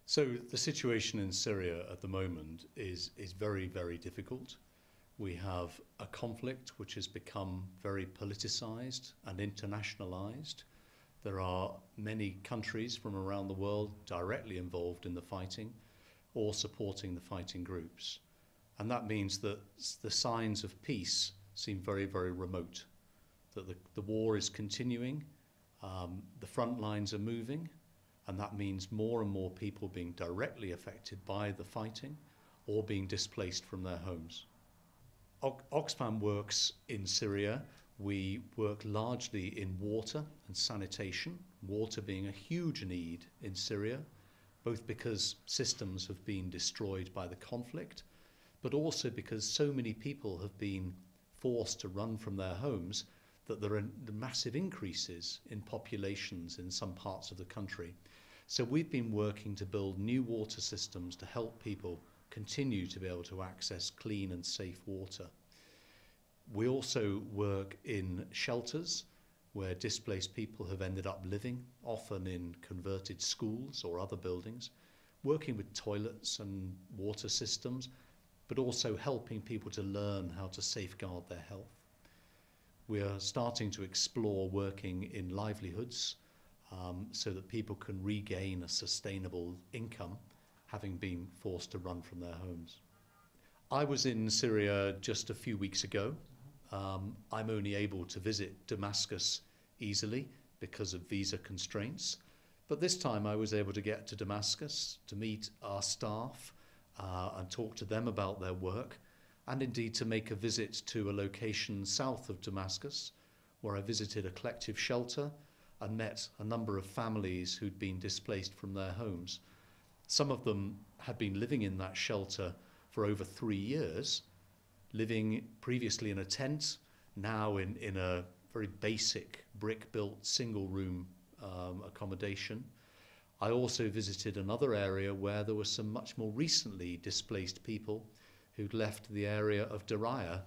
So the situation in Syria at the moment is very, very difficult. We have a conflict which has become very politicized and internationalized. There are many countries from around the world directly involved in the fighting or supporting the fighting groups. And that means that the signs of peace seem very, very remote, that the war is continuing, the front lines are moving, and that means more and more people being directly affected by the fighting or being displaced from their homes. Oxfam works in Syria. We work largely in water and sanitation, water being a huge need in Syria, both because systems have been destroyed by the conflict, but also because so many people have been forced to run from their homes that there are massive increases in populations in some parts of the country. So we've been working to build new water systems to help people continue to be able to access clean and safe water. We also work in shelters where displaced people have ended up living, often in converted schools or other buildings, working with toilets and water systems, but also helping people to learn how to safeguard their health. We are starting to explore working in livelihoods so that people can regain a sustainable income, having been forced to run from their homes. I was in Syria just a few weeks ago. I'm only able to visit Damascus easily because of visa constraints. But this time I was able to get to Damascus to meet our staff and talk to them about their work, and indeed to make a visit to a location south of Damascus where I visited a collective shelter and met a number of families who'd been displaced from their homes. Some of them had been living in that shelter for over 3 years, living previously in a tent, now in a very basic brick-built single-room accommodation. I also visited another area where there were some much more recently displaced people who'd left the area of Daraya,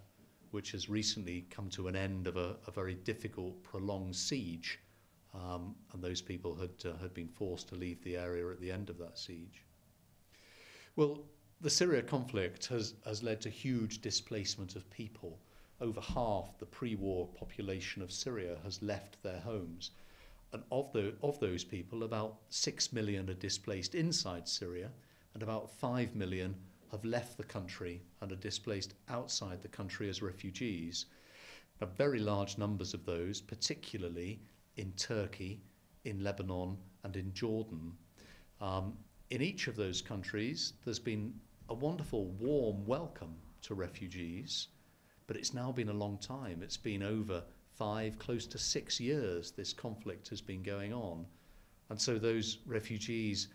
which has recently come to an end of a very difficult, prolonged siege, and those people had been forced to leave the area at the end of that siege. Well, the Syria conflict has led to huge displacement of people. Over half the pre-war population of Syria has left their homes. And of those people, about 6 million are displaced inside Syria, and about 5 million have left the country and are displaced outside the country as refugees. Now, very large numbers of those, particularly in Turkey, in Lebanon, and in Jordan. In each of those countries, there's been a wonderful, warm welcome to refugees, but it's now been a long time. It's been over 5, close to 6 years this conflict has been going on. And so those refugees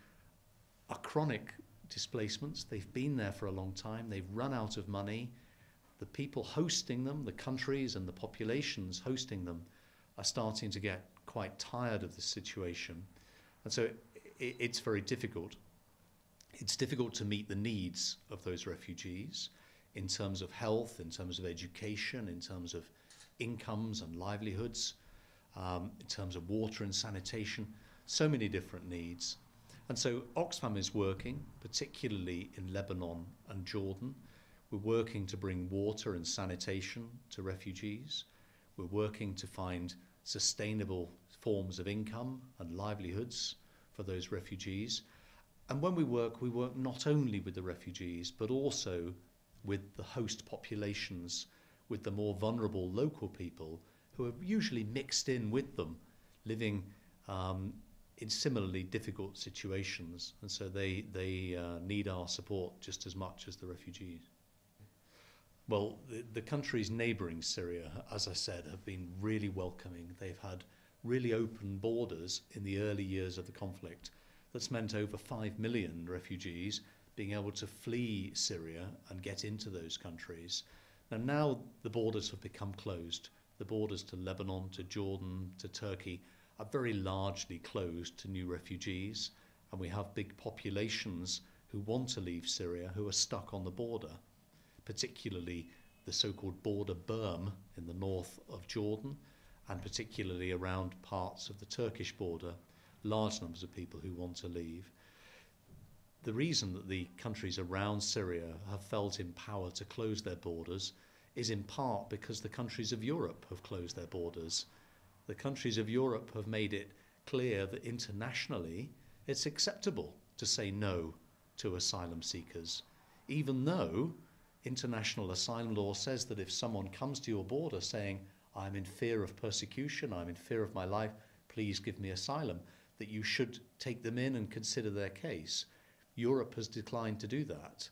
are chronic displacements. They've been there for a long time. They've run out of money. The people hosting them, the countries and the populations hosting them, are starting to get quite tired of the situation. And so it's very difficult. It's difficult to meet the needs of those refugees in terms of health, in terms of education, in terms of incomes and livelihoods, in terms of water and sanitation, so many different needs. And so Oxfam is working, particularly in Lebanon and Jordan. We're working to bring water and sanitation to refugees. We're working to find sustainable forms of income and livelihoods for those refugees. And when we work not only with the refugees, but also with the host populations, with the more vulnerable local people who are usually mixed in with them, living in similarly difficult situations. And so they need our support just as much as the refugees. Well, the countries neighbouring Syria, as I said, have been really welcoming. They've had really open borders in the early years of the conflict. That's meant over 5 million refugees being able to flee Syria and get into those countries. Now the borders have become closed. The borders to Lebanon, to Jordan, to Turkey are very largely closed to new refugees, and we have big populations who want to leave Syria who are stuck on the border, particularly the so-called border berm in the north of Jordan, and particularly around parts of the Turkish border, large numbers of people who want to leave. the reason that the countries around Syria have felt empowered to close their borders is in part because the countries of Europe have closed their borders. The countries of Europe have made it clear that internationally it's acceptable to say no to asylum seekers, even though international asylum law says that if someone comes to your border saying, I'm in fear of persecution, I'm in fear of my life, please give me asylum, that you should take them in and consider their case. Europe has declined to do that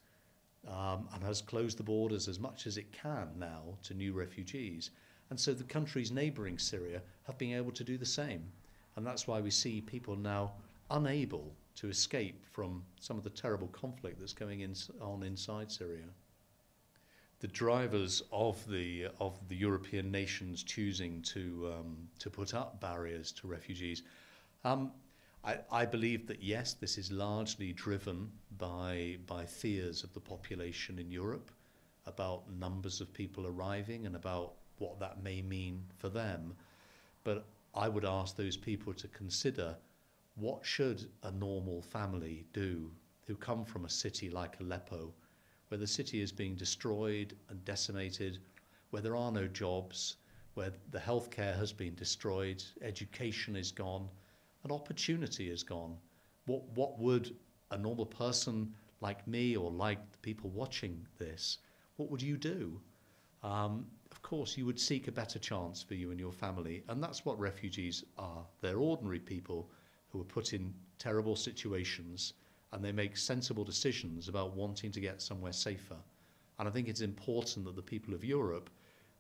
and has closed the borders as much as it can now to new refugees. And so the countries neighbouring Syria have been able to do the same. And that's why we see people now unable to escape from some of the terrible conflict that's going on inside Syria. The drivers of the European nations choosing to put up barriers to refugees, I believe that yes, this is largely driven by fears of the population in Europe about numbers of people arriving and about what that may mean for them. But I would ask those people to consider, what should a normal family do who come from a city like Aleppo, where the city is being destroyed and decimated, where there are no jobs, where the healthcare has been destroyed, education is gone, and opportunity is gone. What would a normal person like me or like the people watching this, what would you do? Of course, you would seek a better chance for you and your family, and that's what refugees are. They're ordinary people who are put in terrible situations, and they make sensible decisions about wanting to get somewhere safer. And I think it's important that the people of Europe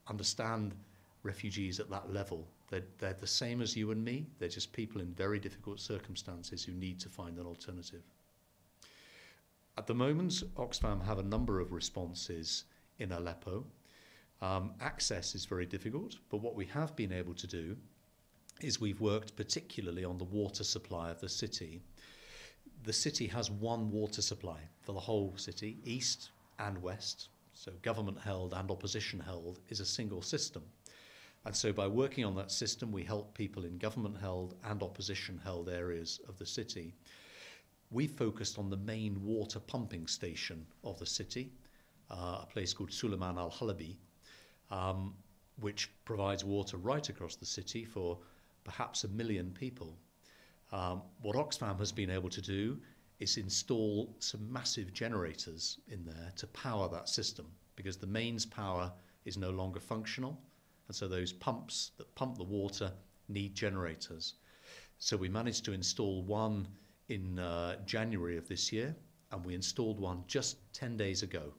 understand refugees at that level. They're the same as you and me. They're just people in very difficult circumstances who need to find an alternative. At the moment, Oxfam have a number of responses in Aleppo. Access is very difficult, but what we have been able to do is we've worked particularly on the water supply of the city. The city has one water supply for the whole city, east and west, so government held and opposition held is a single system. And so by working on that system, we help people in government held and opposition held areas of the city. We focused on the main water pumping station of the city, a place called Suleiman al-Halabi, which provides water right across the city for perhaps 1 million people. What Oxfam has been able to do is install some massive generators in there to power that system, because the mains power is no longer functional, and so those pumps that pump the water need generators. So we managed to install one in January of this year, and we installed one just 10 days ago.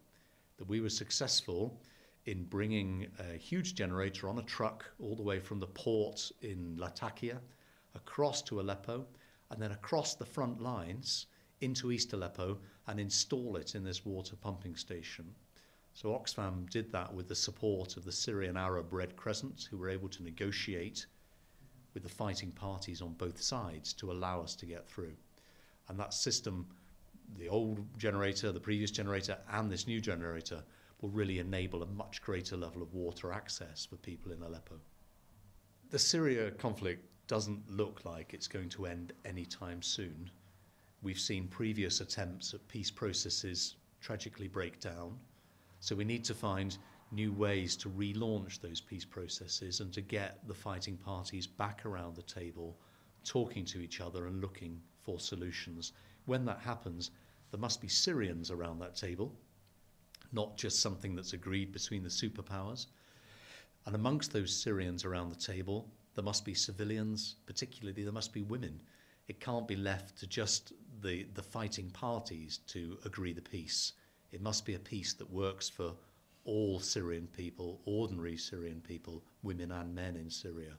That we were successful in bringing a huge generator on a truck all the way from the port in Latakia across to Aleppo, and then across the front lines into East Aleppo and install it in this water pumping station. So Oxfam did that with the support of the Syrian Arab Red Crescent, who were able to negotiate with the fighting parties on both sides to allow us to get through. And that system, the old generator, the previous generator, and this new generator will really enable a much greater level of water access for people in Aleppo. The Syria conflict doesn't look like it's going to end anytime soon. We've seen previous attempts at peace processes tragically break down. So we need to find new ways to relaunch those peace processes and to get the fighting parties back around the table, talking to each other and looking for solutions. When that happens, there must be Syrians around that table, not just something that's agreed between the superpowers. And amongst those Syrians around the table, there must be civilians, particularly there must be women. It can't be left to just the fighting parties to agree the peace. It must be a peace that works for all Syrian people, ordinary Syrian people, women and men in Syria.